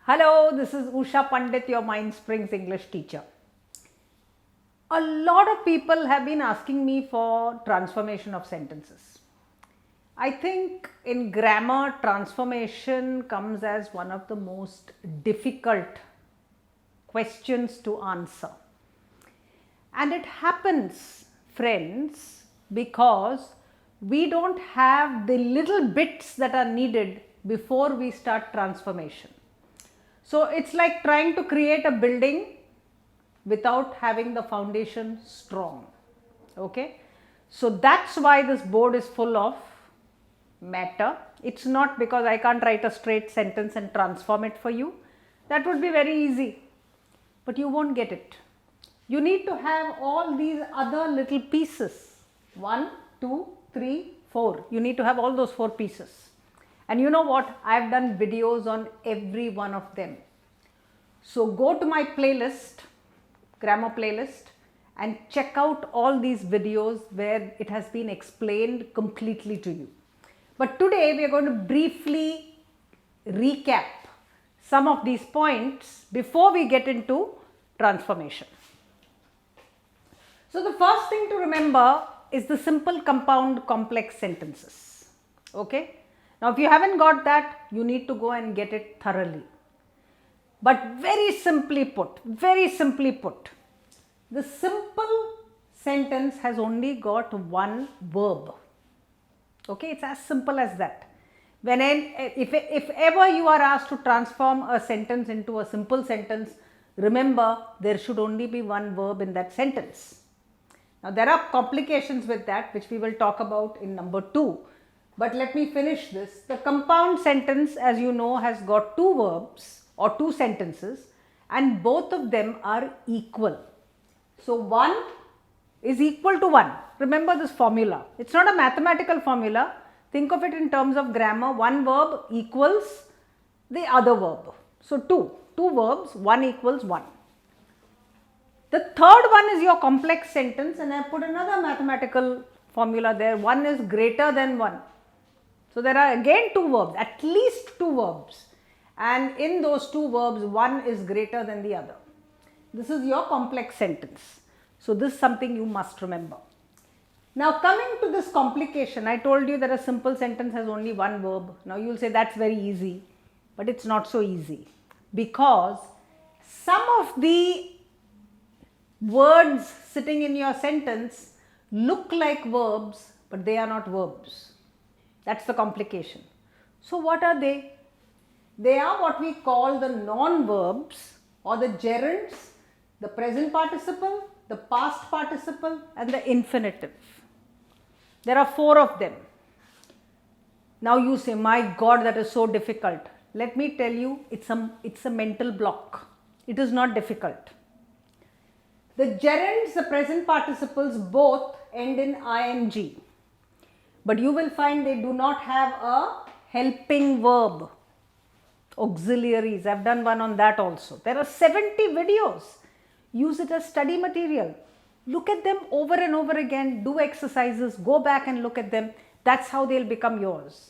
Hello, this is Usha Pandit, your Mindsprings English teacher. A lot of people have been asking me for transformation of sentences. I think in grammar, transformation comes as one of the most difficult questions to answer. And it happens, friends, because we don't have the little bits that are needed before we start transformation. So it's like trying to create a building without having the foundation strong. Okay, so that's why this board is full of matter. It's not because I can't write a straight sentence and transform it for you. That would be very easy, but you won't get it. You need to have all these other little pieces. 1, 2, 3, 4. You need to have all those 4 pieces. And you know what? I've done videos on every one of them. So go to my playlist, grammar playlist, and check out all these videos where it has been explained completely to you. But today we are going to briefly recap some of these points before we get into transformation. So the first thing to remember is the simple, compound, complex sentences. Okay? Now if you haven't got that, you need to go and get it thoroughly. But very simply put, the simple sentence has only got one verb. Okay, it's as simple as that. If ever you are asked to transform a sentence into a simple sentence, remember there should only be one verb in that sentence. Now there are complications with that, which we will talk about in number 2. But let me finish this. The compound sentence, as you know, has got 2 verbs or 2 sentences, and both of them are equal. So 1 is equal to 1. Remember this formula. It's not a mathematical formula. Think of it in terms of grammar. One verb equals the other verb. So 2 verbs, 1 equals 1. The third one is your complex sentence, and I put another mathematical formula there. 1 is greater than 1. So there are again 2 verbs, at least 2 verbs. And in those 2 verbs, 1 is greater than the other. This is your complex sentence. So this is something you must remember. Now coming to this complication, I told you that a simple sentence has only one verb. Now you will say that's very easy, but it's not so easy, because some of the words sitting in your sentence look like verbs, but they are not verbs. That's the complication. So what are they? They are what we call the non-verbs or the gerunds, the present participle, the past participle, and the infinitive. There are 4 of them. Now you say, my God, that is so difficult. Let me tell you, it's a mental block. It is not difficult. The gerunds, the present participles, both end in ing. But you will find they do not have a helping verb. Auxiliaries, I've done one on that also. There are 70 videos. Use it as study material. Look at them over and over again. Do exercises. Go back and look at them. That's how they'll become yours.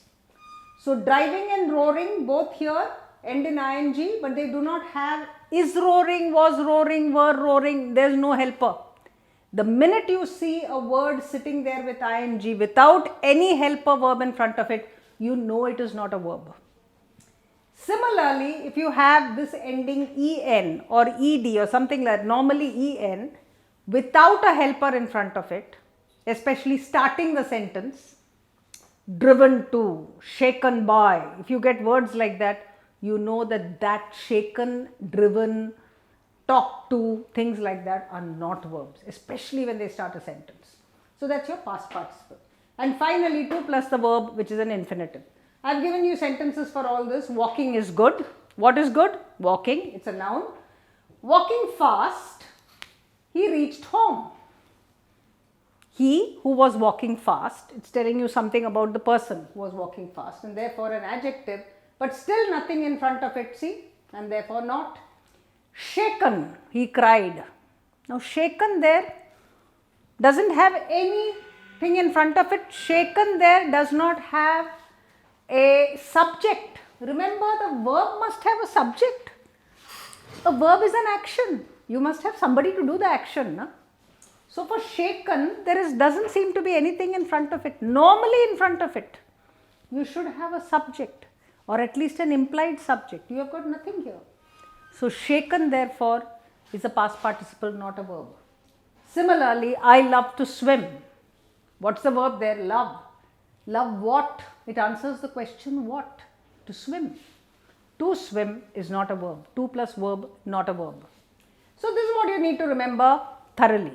So driving and roaring, both here end in ing, but they do not have is roaring, was roaring, were roaring. There's no helper. The minute you see a word sitting there with ing without any helper verb in front of it, you know it is not a verb. Similarly, if you have this ending en or ed or something like normally en without a helper in front of it, especially starting the sentence, driven to, shaken by, if you get words like that, you know that shaken, driven, talk to, things like that are not verbs, especially when they start a sentence. So that's your past participle. And finally 2 plus the verb, which is an infinitive. I've given you sentences for all this. Walking is good. What is good? Walking, it's a noun. Walking fast, he reached home. He who was walking fast, it's telling you something about the person who was walking fast, and therefore an adjective, but still nothing in front of it, see, and therefore not. Shaken, he cried. Now shaken there doesn't have anything in front of it. Shaken there does not have a subject Remember, the verb must have a subject. A verb is an action. You must have somebody to do the action. Na? So for shaken, doesn't seem to be anything in front of it. Normally in front of it, you should have a subject or at least an implied subject. You have got nothing here. So shaken therefore is a past participle, not a verb. Similarly, I love to swim. What's the verb there? Love. Love what? It answers the question what? To swim. To swim is not a verb. To plus verb, not a verb. So this is what you need to remember thoroughly.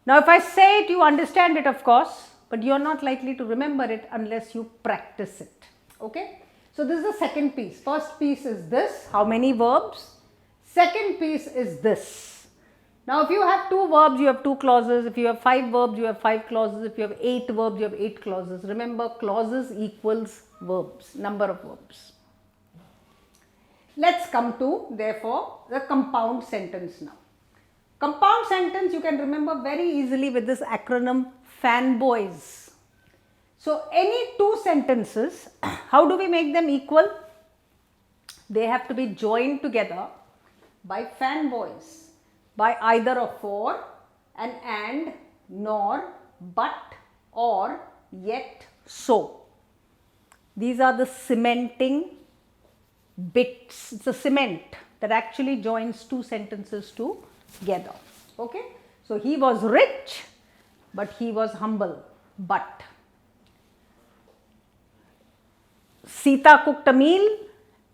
Now if I say it, you understand it of course, but you are not likely to remember it unless you practice it. Okay? So this is the second piece. First piece is this, how many verbs? Second piece is this. Now if you have 2 verbs, you have 2 clauses. If you have 5 verbs, you have 5 clauses. If you have 8 verbs, you have 8 clauses. Remember, clauses equals verbs, number of verbs. Let's come to, therefore, the compound sentence now. Compound sentence you can remember very easily with this acronym fanboys. So any 2 sentences, how do we make them equal? They have to be joined together by fanboys, by either a for, an and, nor, but, or, yet, so. These are the cementing bits. It's a cement that actually joins 2 sentences together. Okay. So he was rich, but he was humble. But Sita cooked a meal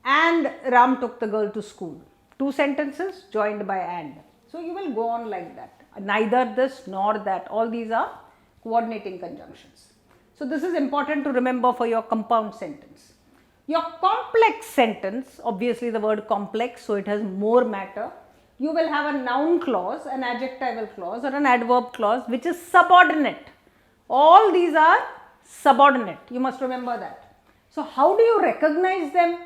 and Ram took the girl to school. 2 sentences joined by and. So you will go on like that. Neither this nor that. All these are coordinating conjunctions. So this is important to remember for your compound sentence. Your complex sentence, obviously the word complex, so it has more matter. You will have a noun clause, an adjectival clause or an adverb clause which is subordinate. All these are subordinate. You must remember that. So how do you recognize them?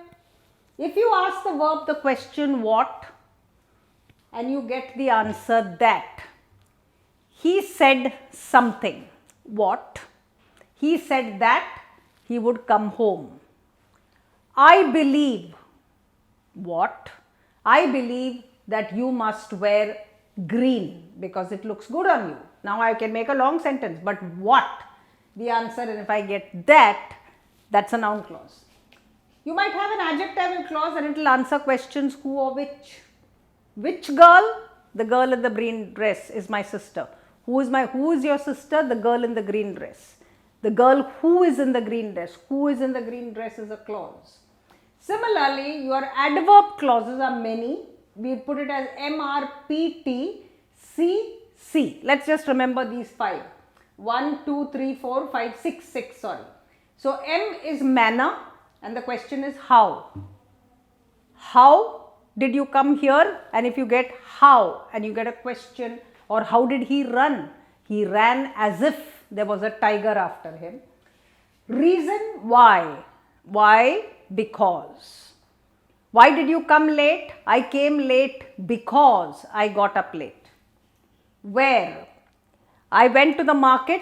If you ask the verb the question what and you get the answer that, he said something. What? He said that he would come home. I believe. What? I believe that you must wear green because it looks good on you. Now I can make a long sentence, but what? The answer, and if I get that, that's a noun clause. You might have an adjectival clause and it will answer questions who or which. Which girl? The girl in the green dress is my sister. Who is your sister? The girl in the green dress. The girl who is in the green dress. Who is in the green dress is a clause. Similarly, your adverb clauses are many. We put it as M, R, P, T, C, C. Let's just remember these 5. 1, 2, 3, 4, 5, 6, sorry. So M is manner and the question is how. How did you come here? And if you get how and you get a question, or how did he run? He ran as if there was a tiger after him. Reason why? Why? Because. Why did you come late? I came late because I got up late. Where? I went to the market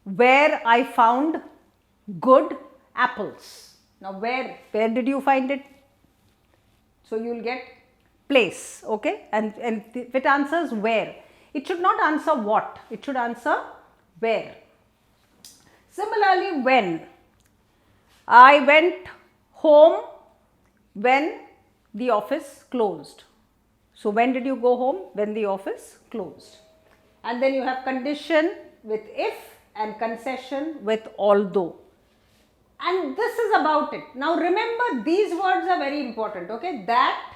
where I found good apples. Now where did you find it? So you will get place, okay? And if it answers where, it should not answer what, it should answer where. Similarly, when. I went home when the office closed. So when did you go home? When the office closed. And then you have condition with if and concession with although. And this is about it. Now remember, these words are very important, okay? That,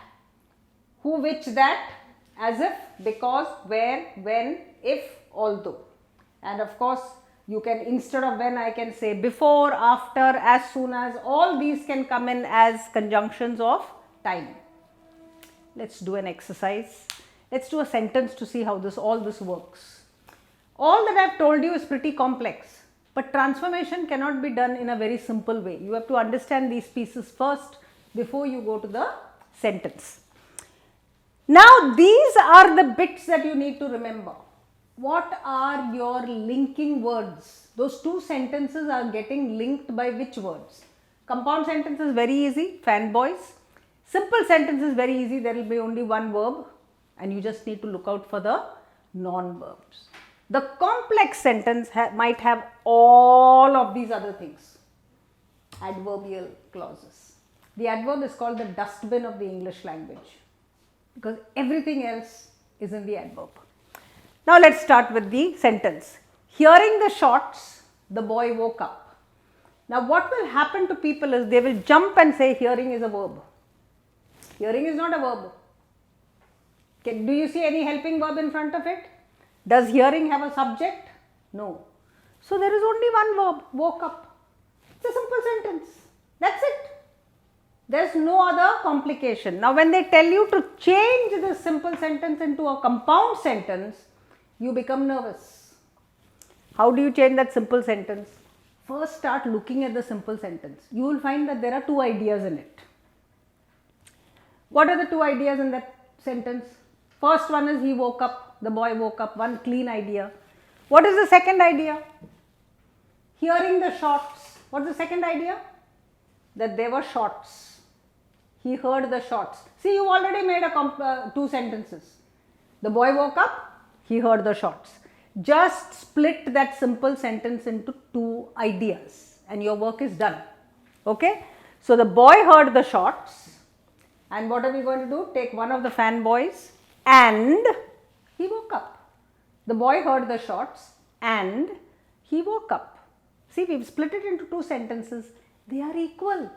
who, which, that, as if, because, where, when, if, although. And of course, you can, instead of when, I can say before, after, as soon as. All these can come in as conjunctions of time. Let's do an exercise. Let's do a sentence to see how all this works. All that I have told you is pretty complex, but transformation cannot be done in a very simple way. You have to understand these pieces first before you go to the sentence. Now these are the bits that you need to remember. What are your linking words? Those 2 sentences are getting linked by which words? Compound sentence is very easy, fanboys. Simple sentence is very easy, there will be only one verb and you just need to look out for the non-verbs. The complex sentence might have all of these other things. Adverbial clauses. The adverb is called the dustbin of the English language because everything else is in the adverb. Now let's start with the sentence. Hearing the shots, the boy woke up. Now what will happen to people is they will jump and say hearing is a verb. Hearing is not a verb. Okay, do you see any helping verb in front of it? Does hearing have a subject? No. So there is only one verb, woke up. It's a simple sentence. That's it. There's no other complication. Now when they tell you to change this simple sentence into a compound sentence, you become nervous. How do you change that simple sentence? First start looking at the simple sentence. You will find that there are two ideas in it. What are the two ideas in that sentence? First one is he woke up, the boy woke up, one clean idea. What is the second idea? Hearing the shots. What's the second idea? That there were shots. He heard the shots. See, you already made two sentences. The boy woke up, he heard the shots. Just split that simple sentence into two ideas and your work is done. Okay? So the boy heard the shots and what are we going to do? Take one of the fanboys and he woke up. The boy heard the shots and he woke up. See, we've split it into two sentences. They are equal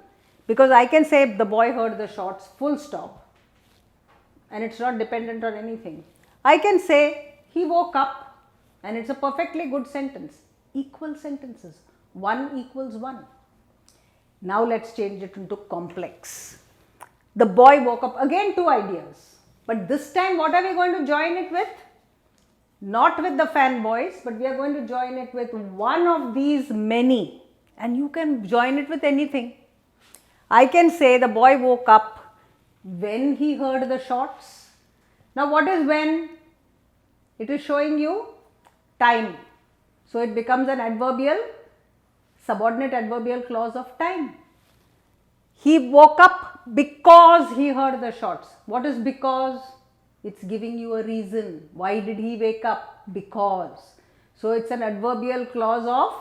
because I can say the boy heard the shots, full stop, and it's not dependent on anything. I can say he woke up and it's a perfectly good sentence. Equal sentences. 1 equals 1. Now let's change it into complex. The boy woke up. Again, two ideas. But this time what are we going to join it with? Not with the fanboys, but we are going to join it with one of these many. And you can join it with anything. I can say the boy woke up when he heard the shots. Now what is when? It is showing you time. So it becomes an adverbial, subordinate adverbial clause of time. He woke up because he heard the shots. What is because? It's giving you a reason. Why did he wake up? Because. So it's an adverbial clause of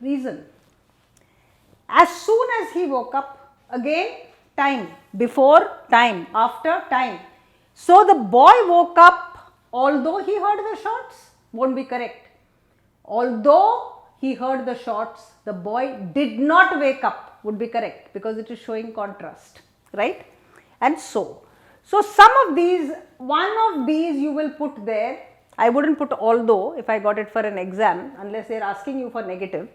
reason. As soon as he woke up, again time, before time, after time. So the boy woke up although he heard the shots, won't be correct. Although he heard the shots, the boy did not wake up, would be correct because it is showing contrast, right? And so some of these, one of these you will put there. I wouldn't put although if I got it for an exam unless they are asking you for negative,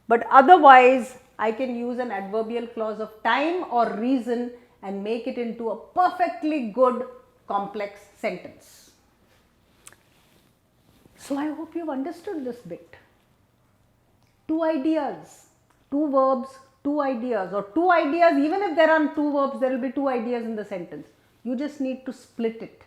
but otherwise I can use an adverbial clause of time or reason and make it into a perfectly good complex sentence. So I hope you've understood this bit. Two ideas, two verbs, two ideas, or two ideas. Even if there are two verbs, there will be two ideas in the sentence. You just need to split it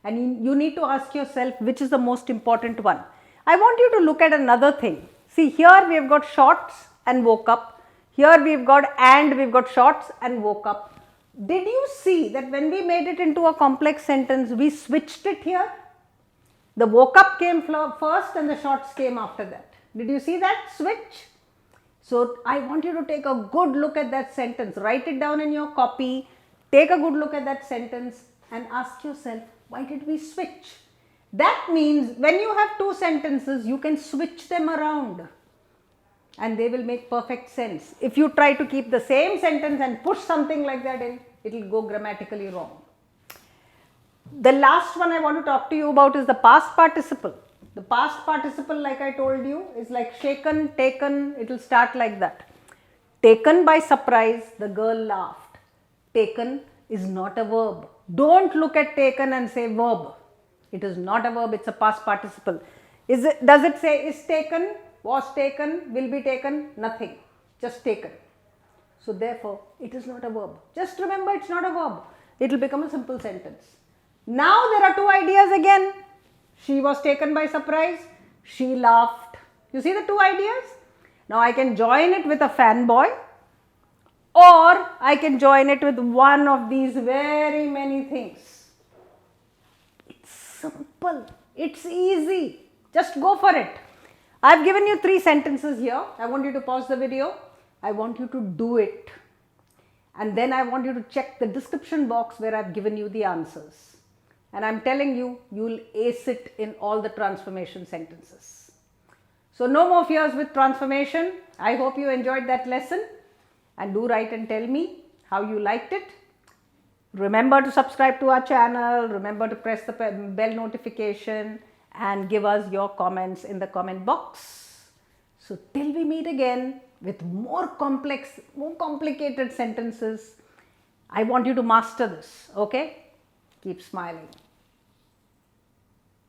and you need to ask yourself which is the most important one. I want you to look at another thing. See, here we have got shots and woke up. Here we have got and we have got shots and woke up. Did you see that when we made it into a complex sentence, we switched it here? The woke up came first and the shots came after that. Did you see that switch? So I want you to take a good look at that sentence. Write it down in your copy. Take a good look at that sentence and ask yourself, why did we switch? That means when you have two sentences, you can switch them around and they will make perfect sense. If you try to keep the same sentence and push something like that in, it will go grammatically wrong. The last one I want to talk to you about is the past participle. The past participle, like I told you, is like shaken, taken. It will start like that. Taken by surprise, the girl laughed. Taken is not a verb. Don't look at taken and say verb. It is not a verb, it's a past participle. Does it say is taken, was taken, will be taken? Nothing. Just taken. So therefore, it is not a verb. Just remember, it's not a verb. It will become a simple sentence. Now there are two ideas again. She was taken by surprise. She laughed. You see the two ideas? Now I can join it with a fanboy or I can join it with one of these very many things. It's simple, it's easy, just go for it. I've given you 3 sentences here. I want you to pause the video. I want you to do it. And then I want you to check the description box where I've given you the answers. And I'm telling you, you'll ace it in all the transformation sentences. So no more fears with transformation. I hope you enjoyed that lesson. And do write and tell me how you liked it. Remember to subscribe to our channel. Remember to press the bell notification and give us your comments in the comment box. So till we meet again with more complex, more complicated sentences, I want you to master this, okay? Keep smiling.